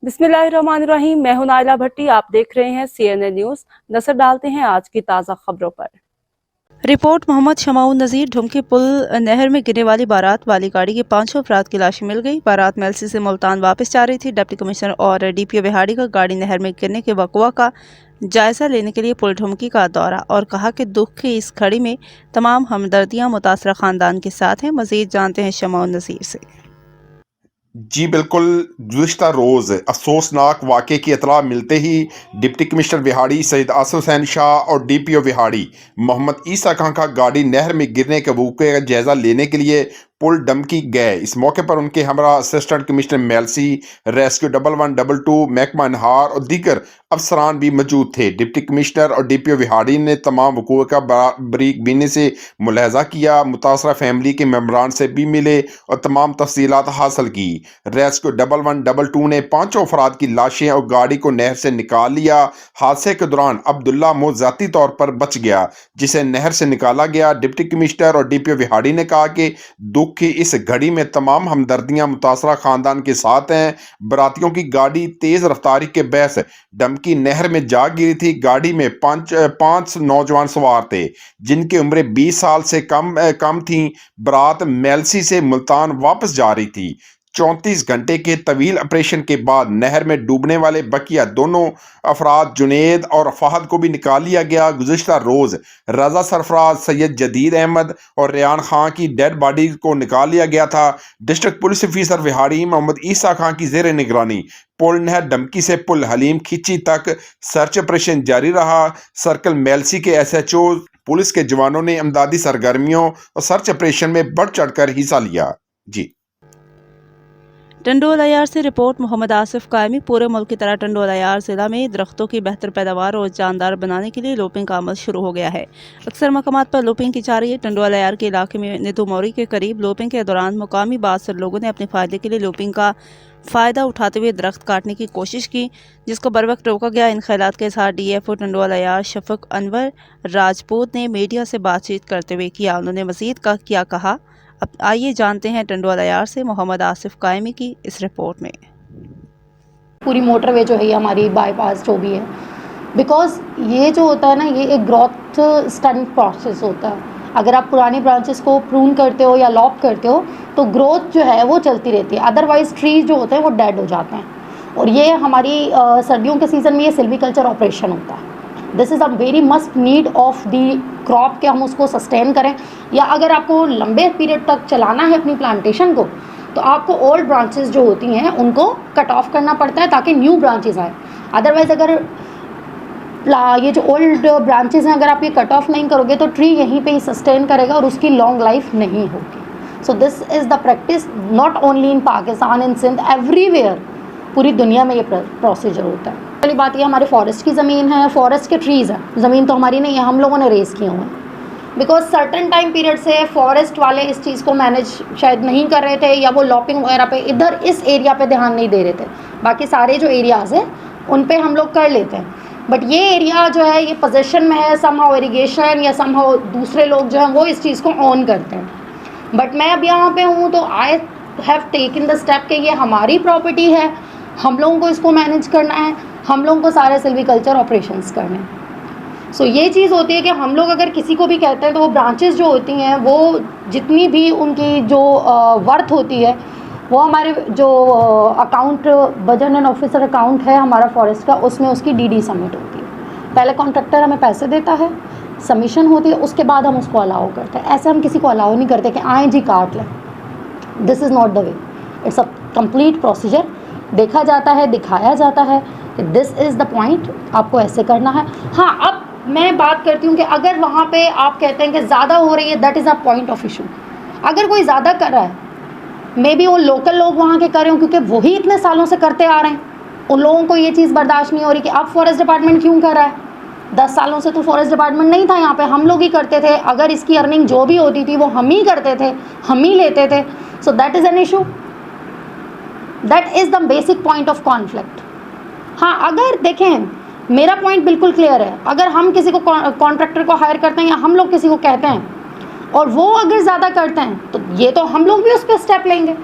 बिस्मिल्लाहिर्रहमानिर्रहीम। मैं हूं नाइला भट्टी। आप देख रहे हैं CNN न्यूज। नजर डालते हैं आज की ताज़ा खबरों पर। रिपोर्ट मोहम्मद शमाउन नज़ीर। ढुमकी पुल नहर में गिरने वाली बारात वाली गाड़ी के 5 अफराद की लाशें मिल गई। बारात मेलसी से मुल्तान वापस जा रही थी। डिप्टी कमिश्नर और DPO बिहाड़ी का गाड़ी नहर में गिरने के वक़्वा का जायजा लेने के लिए पुल ढुमकी का दौरा और कहा कि दुख की इस घड़ी में तमाम हमदर्दियां मुतासरा खानदान के साथ हैं। मज़ीद जानते हैं शमाउन नज़ीर से। जी बिल्कुल, गुज़िश्ता रोज़ अफसोसनाक वाक़े की इत्तला मिलते ही डिप्टी कमिश्नर बिहाड़ी सैयद आसिफ हुसैन शाह और DPO बिहाड़ी मोहम्मद ईसा खां का गाड़ी नहर में गिरने के मौके का जायज़ा लेने के लिए पुल डमकी गए। इस मौके पर उनके हमरा असिस्टेंट कमिश्नर मेलसी, रेस्क्यू 1112 महकमा अनहार और दीगर अफसरान भी मौजूद थे। डिप्टी कमिश्नर और DPO बिहाड़ी ने तमाम वक़ूअ का बारीक बीनी से मुलाहजा किया, मुतासरा फैमिली के मेम्बरान से भी मिले और तमाम तफसीलात हासिल की। रेस्क्यू 1112 ने 5 अफराद की लाशें और गाड़ी को नहर से निकाल लिया। हादसे के दौरान अब्दुल्ला मो ज़ाती तौर पर बच गया, जिसे नहर से निकाला गया। डिप्टी कमिश्नर और DPO बिहाड़ी ने कहा कि दुख की इस घड़ी में तमाम हमदर्दियां मुतासरा खानदान के साथ हैं। बरातियों की गाड़ी तेज रफ्तारी के बहस डमकी नहर में जा गिरी थी। गाड़ी में पांच नौजवान सवार थे, जिनकी उम्र 20 साल से कम थी। बारात मेलसी से मुल्तान वापस जा रही थी। 34 घंटे के तवील ऑपरेशन के बाद नहर में डूबने वाले बकिया दोनों अफराद जुनेद और फहद को भी निकाल लिया गया। गुज़िश्ता रोज़ रजा सरफराज, सैयद जदीद अहमद और रेयान खां की डेड बॉडी को निकाल लिया गया था। डिस्ट्रिक्ट पुलिस ऑफिसर बिहाड़ी मोहम्मद ईसा खां की जेर निगरानी पुल नहर डमकी से पुल हलीम खिची तक सर्च ऑपरेशन जारी रहा। सर्कल मेलसी के SHO पुलिस के जवानों ने इमदादी सरगर्मियों और सर्च ऑपरेशन में बढ़ चढ़कर हिस्सा लिया। जी टंडोल अयार से रिपोर्ट मोहम्मद आसिफ कायमी। पूरे मुल्क की तरह टंडोल अयार जिला में दरख्तों की बेहतर पैदावार और जानदार बनाने के लिए लोपिंग का अमल शुरू हो गया है। अक्सर मकामात पर लोपिंग की जा रही है। टंडोल अयार के इलाके में नितू मौरी के करीब लोपिंग के दौरान मुकामी बासर लोगों ने अपने फ़ायदे के लिए लोपिंग का फ़ायदा उठाते हुए दरख्त काटने की कोशिश की, जिसको बर वक्त रोका गया। इन ख्यालात के साथ DFO टंडोल अयार शफक अनवर राजपूत ने मीडिया से बातचीत करते हुए किया। उन्होंने मज़ीद का क्या कहा, अब आइए जानते हैं टंडोल अयार से मोहम्मद आसिफ कायमी की इस रिपोर्ट में। पूरी मोटरवे जो है ये हमारी बाईपास जो भी है, बिकॉज ये जो होता है ना, ये एक ग्रोथ स्टंट प्रोसेस होता है। अगर आप पुरानी ब्रांचेस को प्रून करते हो या लॉप करते हो तो ग्रोथ जो है वो चलती रहती है, अदरवाइज ट्रीज जो होते हैं वो डेड हो जाते हैं। और ये हमारी सर्दियों के सीज़न में ये सिल्वीकल्चर ऑपरेशन होता है। This is a very must need of the crop कि हम उसको सस्टेन करें, या अगर आपको लंबे पीरियड तक चलाना है अपनी प्लांटेशन को तो आपको ओल्ड ब्रांचेस जो होती हैं उनको कट ऑफ करना पड़ता है ताकि न्यू ब्रांचेस आए। अदरवाइज़ अगर ये जो ओल्ड ब्रांचेस हैं अगर आप ये कट ऑफ नहीं करोगे तो ट्री यहीं पे ही सस्टेन करेगा और उसकी लॉन्ग लाइफ नहीं होगी। So this is the practice not only in Pakistan, in Sindh, everywhere, पूरी दुनिया में ये प्रोसीजर होता है। पहली बात ये हमारे फॉरेस्ट की ज़मीन है, फॉरेस्ट के ट्रीज़ हैं, ज़मीन तो हमारी नहीं है, हम लोगों ने रेस किए हुए हैं। बिकॉज सर्टन टाइम पीरियड से फॉरेस्ट वाले इस चीज़ को मैनेज शायद नहीं कर रहे थे, या वो लॉपिंग वगैरह पे इधर इस एरिया पे ध्यान नहीं दे रहे थे। बाकी सारे जो एरियाज़ हैं उन पे हम लोग कर लेते हैं, बट ये एरिया जो है ये पोजीशन में है, समहाउ इरिगेशन या समहाउ दूसरे लोग जो हैं वो इस चीज़ को ऑन करते हैं। बट मैं अब यहाँ पे हूँ तो I have taken the step कि ये हमारी प्रॉपर्टी है, हम लोगों को इसको मैनेज करना है, हम लोगों को सारे सिल्वीकल्चर ऑपरेशंस करने हैं। सो ये चीज़ होती है कि हम लोग अगर किसी को भी कहते हैं तो वो ब्रांचेस जो होती हैं वो जितनी भी उनकी जो वर्थ होती है वो हमारे जो account budget and officer account है हमारा फॉरेस्ट का, उसमें उसकी DD सबमिट होती है। पहले कॉन्ट्रैक्टर हमें पैसे देता है, सबमिशन होती है, उसके बाद हम उसको अलाउ करते हैं। ऐसे हम किसी को अलाउ नहीं करते कि आए जी काट लें। This is not the way, it's a complete procedure. देखा जाता है, दिखाया जाता है कि दिस इज़ द पॉइंट, आपको ऐसे करना है। हाँ, अब मैं बात करती हूँ कि अगर वहाँ पे आप कहते हैं कि ज़्यादा हो रही है, that is a point of issue. अगर कोई ज़्यादा कर रहा है, मे बी वो लोकल लोग वहाँ के कर रहे हो क्योंकि वही इतने सालों से करते आ रहे हैं, उन लोगों को ये चीज़ बर्दाश्त नहीं हो रही कि अब फॉरेस्ट डिपार्टमेंट क्यों कर रहा है। 10 सालों से तो फॉरेस्ट डिपार्टमेंट नहीं था यहाँ पे, हम लोग ही करते थे। अगर इसकी अर्निंग जो भी होती थी वो हम ही करते थे, हम ही लेते थे। So that is an issue, that is the basic point of conflict. हाँ, अगर देखें मेरा पॉइंट बिल्कुल क्लियर है, अगर हम किसी को कॉन्ट्रैक्टर को हायर करते हैं या हम लोग किसी को कहते हैं और वो अगर ज़्यादा करते हैं तो ये तो हम लोग भी उस पर स्टेप लेंगे।